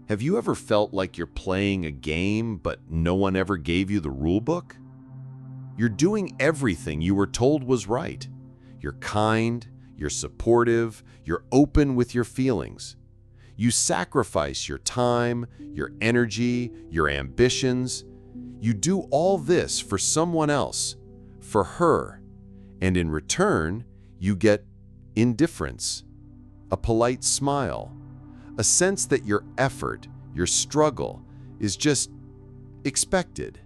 Have you ever felt like you're playing a game, but no one ever gave you the rule book? You're doing everything you were told was right. You're kind, you're supportive, you're open with your feelings. You sacrifice your time, your energy, your ambitions. You do all this for someone else, for her, and in return, you get indifference, a polite smile, a sense that your effort, your struggle, is just expected.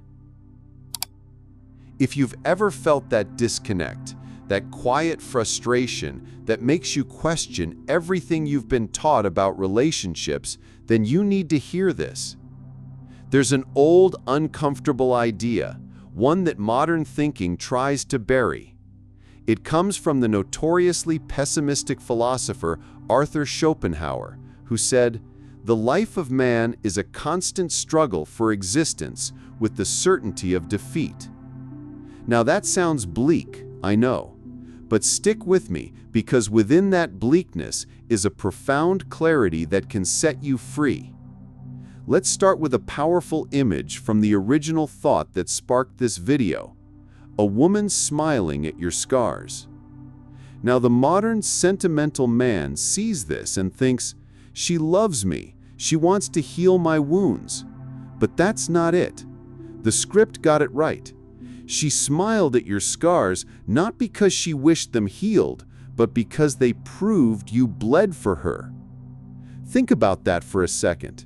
If you've ever felt that disconnect, that quiet frustration that makes you question everything you've been taught about relationships, then you need to hear this. There's an old, uncomfortable idea, one that modern thinking tries to bury. It comes from the notoriously pessimistic philosopher Arthur Schopenhauer, who said, "The life of man is a constant struggle for existence with the certainty of defeat." Now that sounds bleak, I know, but stick with me because within that bleakness is a profound clarity that can set you free. Let's start with a powerful image from the original thought that sparked this video: a woman smiling at your scars. Now the modern sentimental man sees this and thinks, "She loves me, she wants to heal my wounds." But that's not it. The script got it right. She smiled at your scars not because she wished them healed, but because they proved you bled for her. Think about that for a second.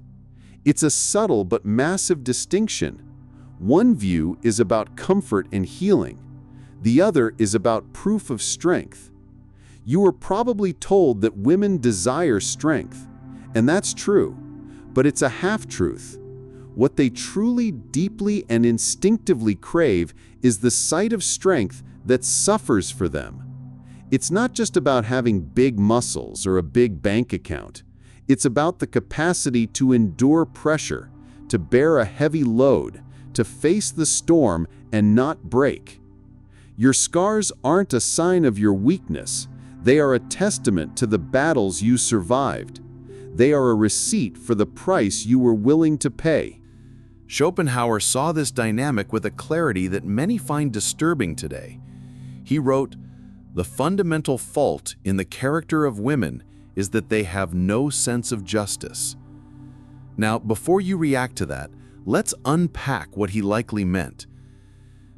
It's a subtle but massive distinction. One view is about comfort and healing. The other is about proof of strength. You were probably told that women desire strength, and that's true, but it's a half-truth. What they truly, deeply, and instinctively crave is the sight of strength that suffers for them. It's not just about having big muscles or a big bank account. It's about the capacity to endure pressure, to bear a heavy load, to face the storm and not break. Your scars aren't a sign of your weakness. They are a testament to the battles you survived. They are a receipt for the price you were willing to pay. Schopenhauer saw this dynamic with a clarity that many find disturbing today. He wrote, "The fundamental fault in the character of women is that they have no sense of justice." Now, before you react to that, let's unpack what he likely meant.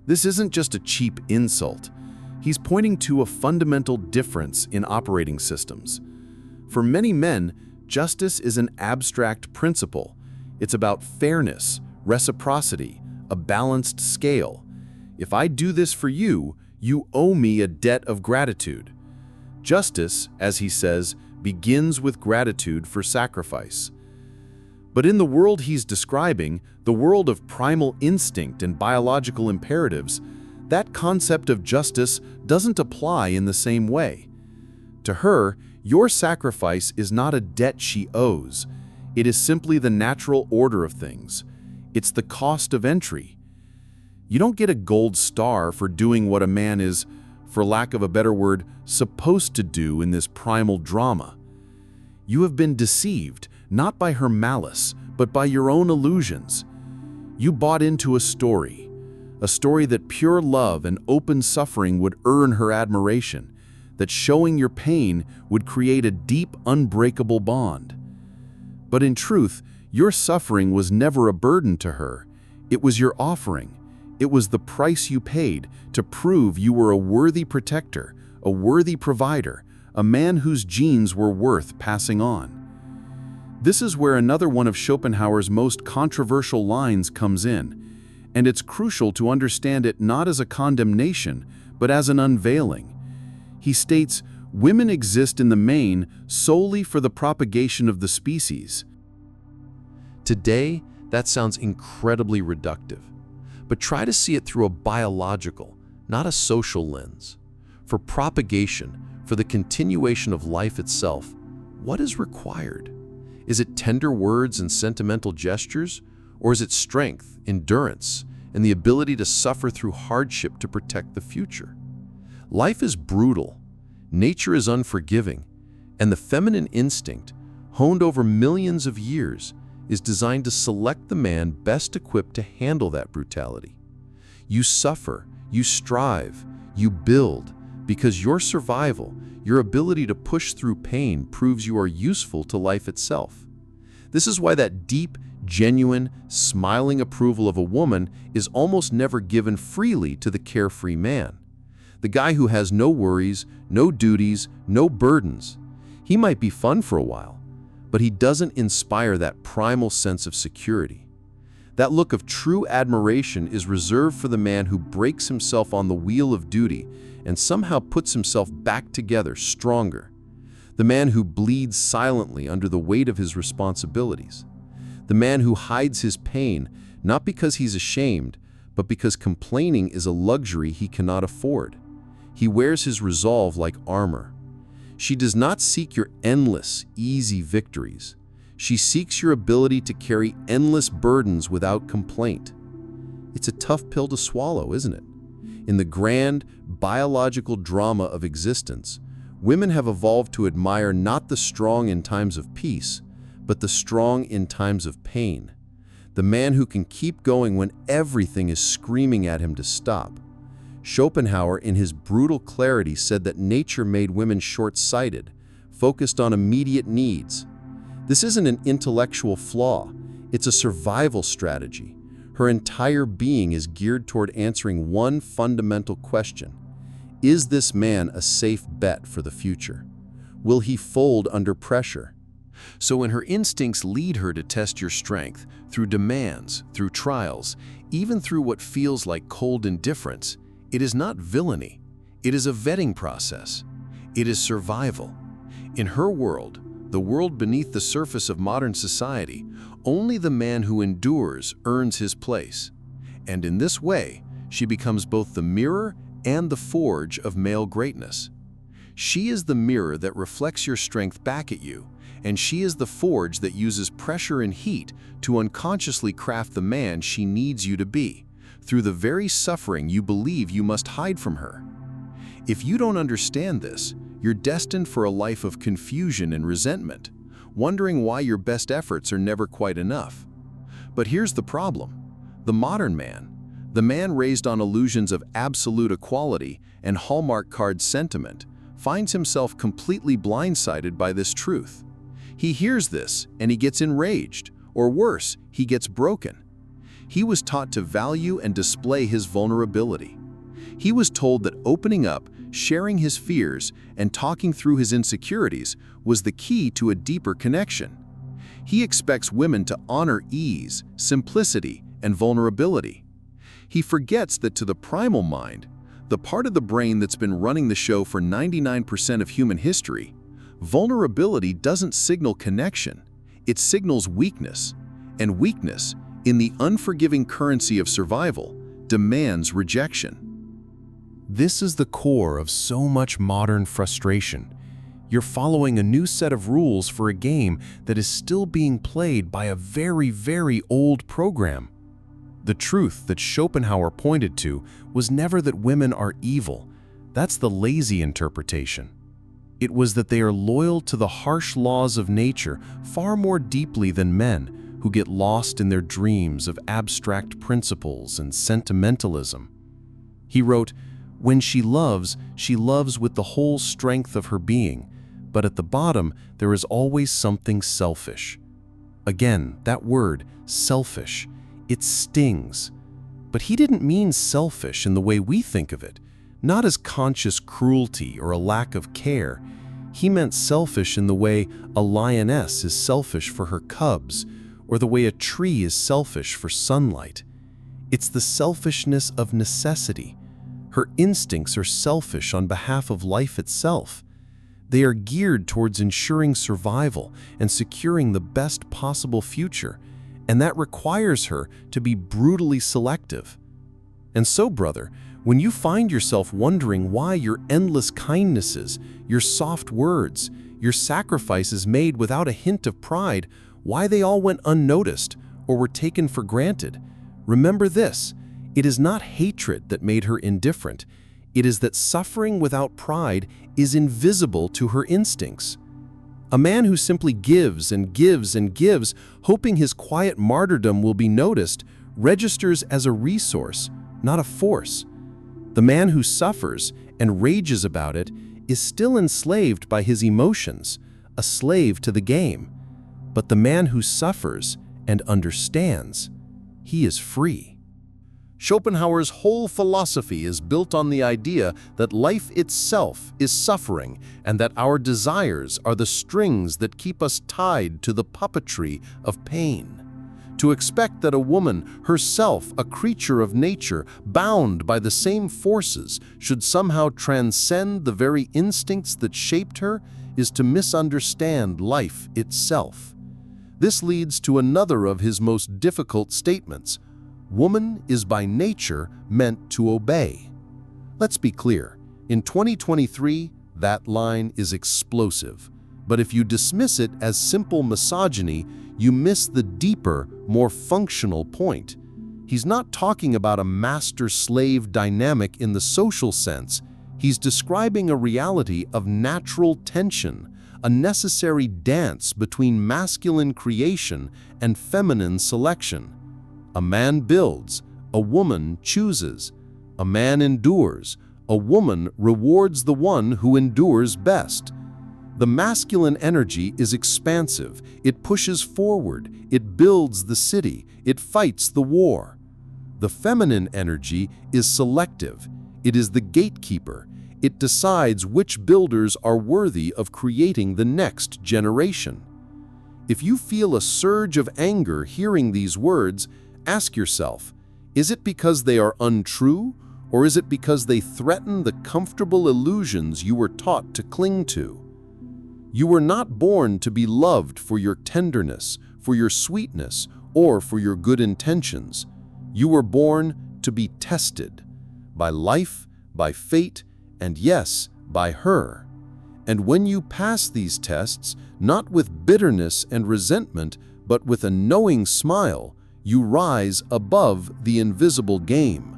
This isn't just a cheap insult. He's pointing to a fundamental difference in operating systems. For many men, justice is an abstract principle. It's about fairness, reciprocity, a balanced scale. If I do this for you, you owe me a debt of gratitude. Justice, as he says, begins with gratitude for sacrifice. But in the world he's describing, the world of primal instinct and biological imperatives, that concept of justice doesn't apply in the same way. To her, your sacrifice is not a debt she owes. It is simply the natural order of things. It's the cost of entry. You don't get a gold star for doing what a man is, for lack of a better word, supposed to do in this primal drama. You have been deceived, not by her malice, but by your own illusions. You bought into a story that pure love and open suffering would earn her admiration, that showing your pain would create a deep, unbreakable bond. But in truth, your suffering was never a burden to her. It was your offering. It was the price you paid to prove you were a worthy protector, a worthy provider, a man whose genes were worth passing on. This is where another one of Schopenhauer's most controversial lines comes in, and it's crucial to understand it not as a condemnation, but as an unveiling. He states, "Women exist in the main solely for the propagation of the species." Today, that sounds incredibly reductive, but try to see it through a biological, not a social lens. For propagation, for the continuation of life itself, what is required? Is it tender words and sentimental gestures, or is it strength, endurance, and the ability to suffer through hardship to protect the future? Life is brutal, nature is unforgiving, and the feminine instinct, honed over millions of years, is designed to select the man best equipped to handle that brutality. You suffer, you strive, you build, because your survival, your ability to push through pain proves you are useful to life itself. This is why that deep, genuine, smiling approval of a woman is almost never given freely to the carefree man. The guy who has no worries, no duties, no burdens. He might be fun for a while, but he doesn't inspire that primal sense of security. That look of true admiration is reserved for the man who breaks himself on the wheel of duty and somehow puts himself back together stronger. The man who bleeds silently under the weight of his responsibilities. The man who hides his pain, not because he's ashamed, but because complaining is a luxury he cannot afford. He wears his resolve like armor. She does not seek your endless, easy victories. She seeks your ability to carry endless burdens without complaint. It's a tough pill to swallow, isn't it? In the grand, biological drama of existence, women have evolved to admire not the strong in times of peace, but the strong in times of pain. The man who can keep going when everything is screaming at him to stop. Schopenhauer, in his brutal clarity, said that nature made women short-sighted, focused on immediate needs. This isn't an intellectual flaw, it's a survival strategy. Her entire being is geared toward answering one fundamental question. Is this man a safe bet for the future? Will he fold under pressure? So when her instincts lead her to test your strength, through demands, through trials, even through what feels like cold indifference, it is not villainy. It is a vetting process. It is survival. In her world, the world beneath the surface of modern society, only the man who endures earns his place. And in this way, she becomes both the mirror and the forge of male greatness. She is the mirror that reflects your strength back at you, and she is the forge that uses pressure and heat to unconsciously craft the man she needs you to be, through the very suffering you believe you must hide from her. If you don't understand this, you're destined for a life of confusion and resentment, wondering why your best efforts are never quite enough. But here's the problem. The modern man, the man raised on illusions of absolute equality and Hallmark card sentiment, finds himself completely blindsided by this truth. He hears this and he gets enraged, or worse, he gets broken. He was taught to value and display his vulnerability. He was told that opening up, sharing his fears, and talking through his insecurities was the key to a deeper connection. He expects women to honor ease, simplicity, and vulnerability. He forgets that to the primal mind, the part of the brain that's been running the show for 99% of human history, vulnerability doesn't signal connection, it signals weakness. And weakness, in the unforgiving currency of survival, demands rejection. This is the core of so much modern frustration. You're following a new set of rules for a game that is still being played by a very, very old program. The truth that Schopenhauer pointed to was never that women are evil. That's the lazy interpretation. It was that they are loyal to the harsh laws of nature far more deeply than men, who get lost in their dreams of abstract principles and sentimentalism. He wrote, "When she loves with the whole strength of her being, but at the bottom there is always something selfish." Again, that word, selfish, it stings. But he didn't mean selfish in the way we think of it, not as conscious cruelty or a lack of care. He meant selfish in the way a lioness is selfish for her cubs, or the way a tree is selfish for sunlight. It's the selfishness of necessity. Her instincts are selfish on behalf of life itself. They are geared towards ensuring survival and securing the best possible future, and that requires her to be brutally selective. And so, brother, when you find yourself wondering why your endless kindnesses, your soft words, your sacrifices made without a hint of pride, why they all went unnoticed or were taken for granted, remember this: it is not hatred that made her indifferent. It is that suffering without pride is invisible to her instincts. A man who simply gives and gives and gives, hoping his quiet martyrdom will be noticed, registers as a resource, not a force. The man who suffers and rages about it is still enslaved by his emotions, a slave to the game. But the man who suffers and understands, he is free. Schopenhauer's whole philosophy is built on the idea that life itself is suffering and that our desires are the strings that keep us tied to the puppetry of pain. To expect that a woman, herself a creature of nature, bound by the same forces, should somehow transcend the very instincts that shaped her is to misunderstand life itself. This leads to another of his most difficult statements. Woman is by nature meant to obey. Let's be clear, in 2023, that line is explosive. But if you dismiss it as simple misogyny, you miss the deeper, more functional point. He's not talking about a master-slave dynamic in the social sense. He's describing a reality of natural tension, a necessary dance between masculine creation and feminine selection. A man builds, a woman chooses. A man endures, a woman rewards the one who endures best. The masculine energy is expansive, it pushes forward, it builds the city, it fights the war. The feminine energy is selective, it is the gatekeeper, it decides which builders are worthy of creating the next generation. If you feel a surge of anger hearing these words, ask yourself, is it because they are untrue, or is it because they threaten the comfortable illusions you were taught to cling to? You were not born to be loved for your tenderness, for your sweetness, or for your good intentions. You were born to be tested by life, by fate, and yes, by her. And when you pass these tests, not with bitterness and resentment, but with a knowing smile, you rise above the invisible game.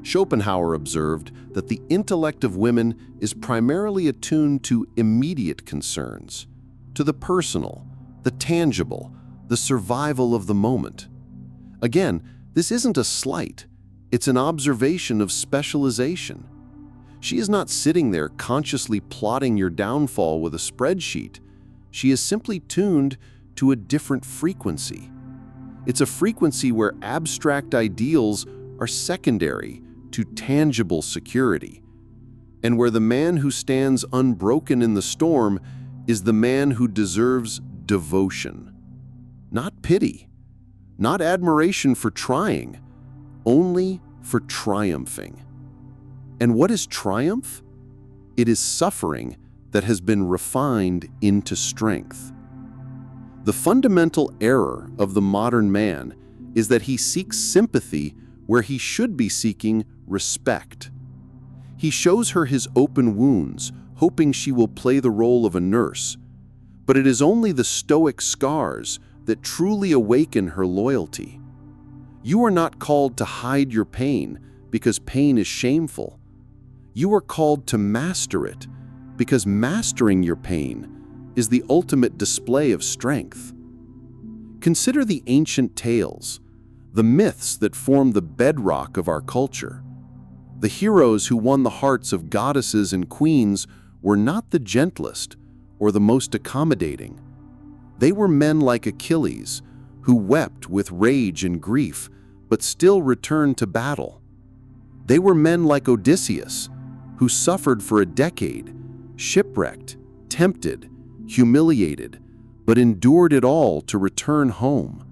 Schopenhauer observed that the intellect of women is primarily attuned to immediate concerns, to the personal, the tangible, the survival of the moment. Again, this isn't a slight, it's an observation of specialization. She is not sitting there consciously plotting your downfall with a spreadsheet. She is simply tuned to a different frequency. It's a frequency where abstract ideals are secondary to tangible security, and where the man who stands unbroken in the storm is the man who deserves devotion. Not pity, not admiration for trying, only for triumphing. And what is triumph? It is suffering that has been refined into strength. The fundamental error of the modern man is that he seeks sympathy where he should be seeking respect. He shows her his open wounds, hoping she will play the role of a nurse, but it is only the stoic scars that truly awaken her loyalty. You are not called to hide your pain because pain is shameful. You are called to master it because mastering your pain is the ultimate display of strength. Consider the ancient tales, the myths that form the bedrock of our culture. The heroes who won the hearts of goddesses and queens were not the gentlest or the most accommodating. They were men like Achilles, who wept with rage and grief, but still returned to battle. They were men like Odysseus, who suffered for a decade, shipwrecked, tempted, humiliated, but endured it all to return home.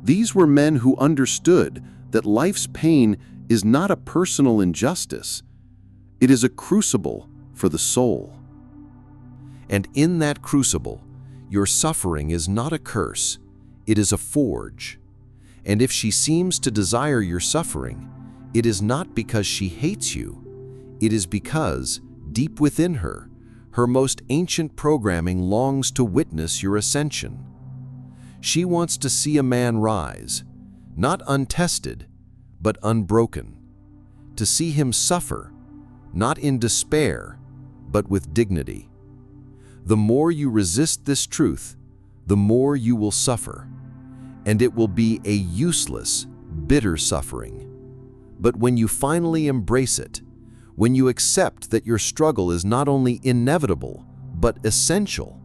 These were men who understood that life's pain is not a personal injustice. It is a crucible for the soul. And in that crucible, your suffering is not a curse, it is a forge. And if she seems to desire your suffering, it is not because she hates you, it is because, deep within her, her most ancient programming longs to witness your ascension. She wants to see a man rise, not untested, but unbroken. To see him suffer, not in despair, but with dignity. The more you resist this truth, the more you will suffer, and it will be a useless, bitter suffering. But when you finally embrace it, when you accept that your struggle is not only inevitable, but essential,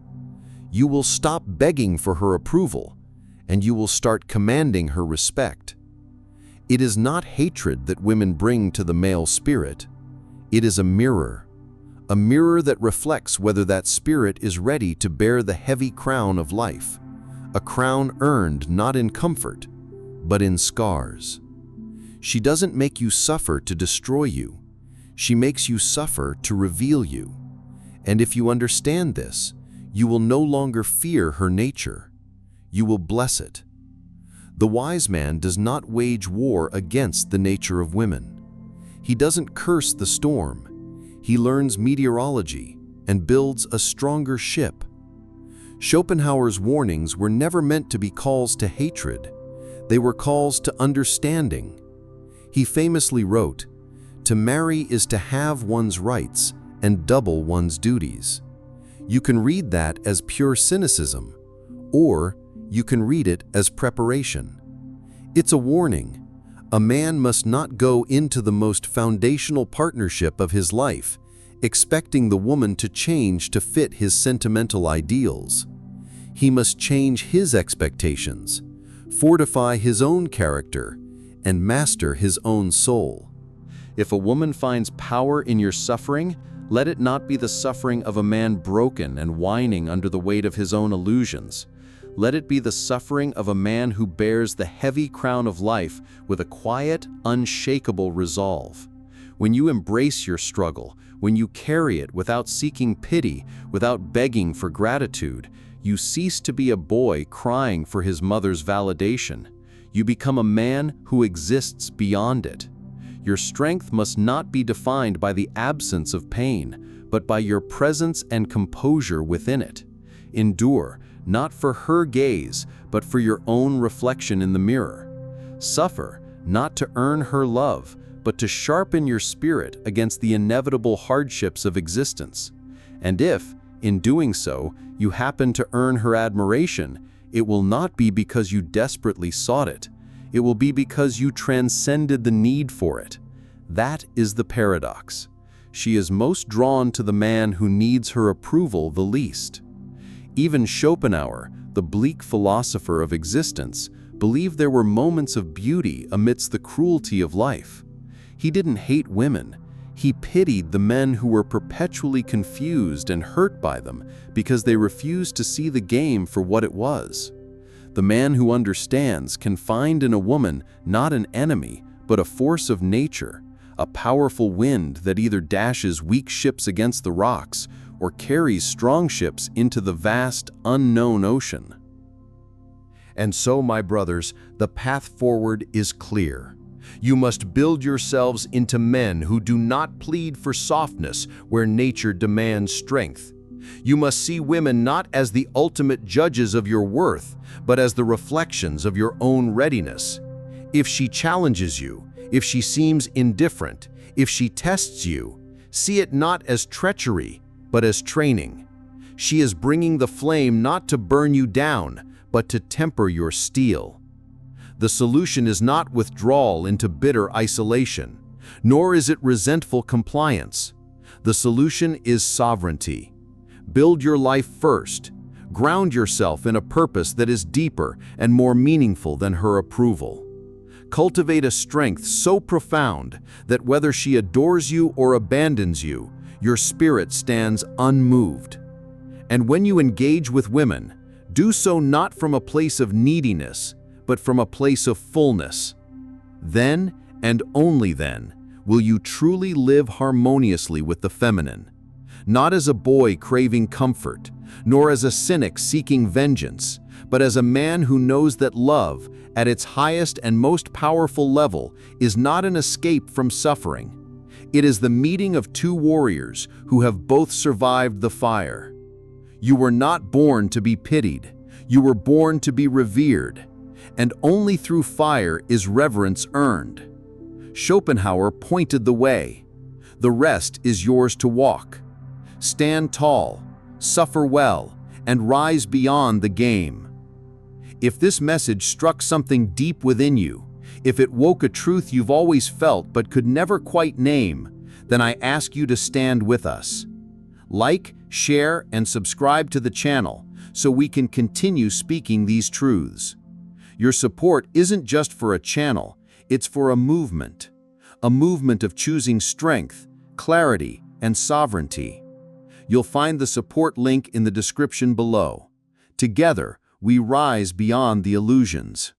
you will stop begging for her approval, and you will start commanding her respect. It is not hatred that women bring to the male spirit. It is a mirror that reflects whether that spirit is ready to bear the heavy crown of life, a crown earned not in comfort, but in scars. She doesn't make you suffer to destroy you. She makes you suffer to reveal you. And if you understand this, you will no longer fear her nature. You will bless it. The wise man does not wage war against the nature of women. He doesn't curse the storm. He learns meteorology and builds a stronger ship. Schopenhauer's warnings were never meant to be calls to hatred. They were calls to understanding. He famously wrote, "To marry is to have one's rights and double one's duties." You can read that as pure cynicism, or you can read it as preparation. It's a warning. A man must not go into the most foundational partnership of his life, expecting the woman to change to fit his sentimental ideals. He must change his expectations, fortify his own character, and master his own soul. If a woman finds power in your suffering, let it not be the suffering of a man broken and whining under the weight of his own illusions. Let it be the suffering of a man who bears the heavy crown of life with a quiet, unshakable resolve. When you embrace your struggle, when you carry it without seeking pity, without begging for gratitude, you cease to be a boy crying for his mother's validation. You become a man who exists beyond it. Your strength must not be defined by the absence of pain, but by your presence and composure within it. Endure, not for her gaze, but for your own reflection in the mirror. Suffer, not to earn her love, but to sharpen your spirit against the inevitable hardships of existence. And if, in doing so, you happen to earn her admiration, it will not be because you desperately sought it. It will be because you transcended the need for it. That is the paradox. She is most drawn to the man who needs her approval the least. Even Schopenhauer, the bleak philosopher of existence, believed there were moments of beauty amidst the cruelty of life. He didn't hate women. He pitied the men who were perpetually confused and hurt by them because they refused to see the game for what it was. The man who understands can find in a woman not an enemy, but a force of nature, a powerful wind that either dashes weak ships against the rocks or carries strong ships into the vast, unknown ocean. And so, my brothers, the path forward is clear. You must build yourselves into men who do not plead for softness where nature demands strength. You must see women not as the ultimate judges of your worth, but as the reflections of your own readiness. If she challenges you, if she seems indifferent, if she tests you, see it not as treachery, but as training. She is bringing the flame not to burn you down, but to temper your steel. The solution is not withdrawal into bitter isolation, nor is it resentful compliance. The solution is sovereignty. Build your life first. Ground yourself in a purpose that is deeper and more meaningful than her approval. Cultivate a strength so profound that whether she adores you or abandons you, your spirit stands unmoved. And when you engage with women, do so not from a place of neediness, but from a place of fullness. Then, and only then, will you truly live harmoniously with the feminine. Not as a boy craving comfort, nor as a cynic seeking vengeance, but as a man who knows that love, at its highest and most powerful level, is not an escape from suffering. It is the meeting of two warriors who have both survived the fire. You were not born to be pitied. You were born to be revered. And only through fire is reverence earned. Schopenhauer pointed the way. The rest is yours to walk. Stand tall, suffer well, and rise beyond the game. If this message struck something deep within you, if it woke a truth you've always felt but could never quite name, then I ask you to stand with us. Like, share, and subscribe to the channel so we can continue speaking these truths. Your support isn't just for a channel, it's for a movement of choosing strength, clarity, and sovereignty. You'll find the support link in the description below. Together, we rise beyond the illusions.